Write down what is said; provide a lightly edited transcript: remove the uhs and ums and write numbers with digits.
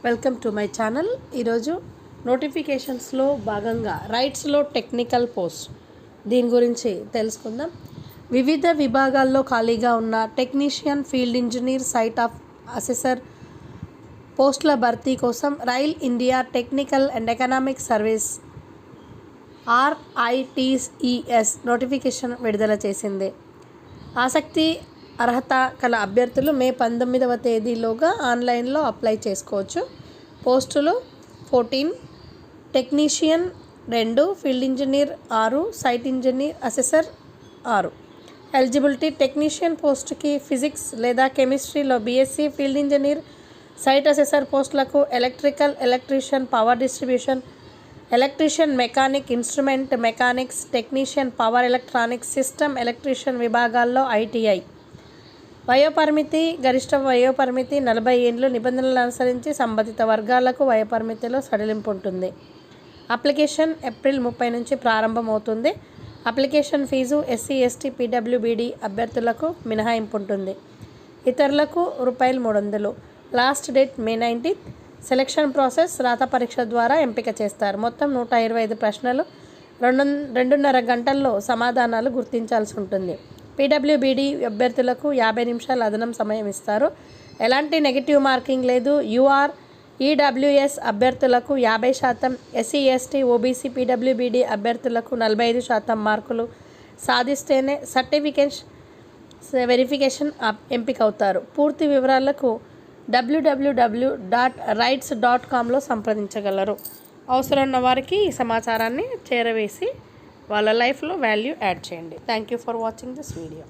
Welcome to my channel. ఈరోజు నోటిఫికేషన్స్లో భాగంగా రైట్స్లో technical post దీని గురించి తెలుసుకుందాం. వివిధ విభాగాల్లో ఖాళీగా ఉన్న technician, field engineer, site of assessor పోస్టుల భర్తీ కోసం rail India technical and economic service RITES notification విడుదల చేసింది. ఆసక్తి అర్హత కల అభ్యర్థులు మే 19వ తేదీలోగా ఆన్లైన్లో అప్లై చేసుకోవచ్చు. పోస్టులు 14, technician 2, field engineer 6, site engineer assessor 6. Eligibility: technician పోస్టుకి ఫిజిక్స్ లేదా కెమిస్ట్రీలో BSc, field engineer, site assessor పోస్టులకు electrical, electrician, power distribution, electrician, mechanic, instrument mechanics, technician, power electronics, system electrician విభాగాల్లో ITI. వయోపరిమితి: గరిష్ట వయోపరిమితి 40 ఏళ్ళు. నిబంధనలను అనుసరించి సంబంధిత వర్గాలకు వయోపరిమితిలో సడలింపు ఉంటుంది. అప్లికేషన్ ఏప్రిల్ 30 నుంచి ప్రారంభమవుతుంది. Application fee SC, ST, PWBD అభ్యర్థులకు మినహాయింపు ఉంటుంది. ఇతరులకు ₹300. Last date May 19. Selection process: రాత పరీక్ష ద్వారా ఎంపిక చేస్తారు. మొత్తం 125 ప్రశ్నలు, 2.5 గంటల్లో సమాధానాలు గుర్తించాల్సి ఉంటుంది. PWBD అభ్యర్థులకు 50 నిమిషాల అదనం సమయం ఇస్తారు. ఎలాంటి నెగిటివ్ మార్కింగ్ లేదు. UR EWS అభ్యర్థులకు 50%, SC, ST, OBC, PWBD అభ్యర్థులకు 45% మార్కులు సాధిస్తేనే సర్టిఫికేట్ వెరిఫికేషన్ ఎంపిక అవుతారు. పూర్తి వివరాలకు www.rights.com సంప్రదించగలరు. అవసరం ఉన్న వారికి ఈ సమాచారాన్ని చేరవేసి వాళ్ళ లైఫ్లో వాల్యూ యాడ్ చేయండి. Thank you for watching this video.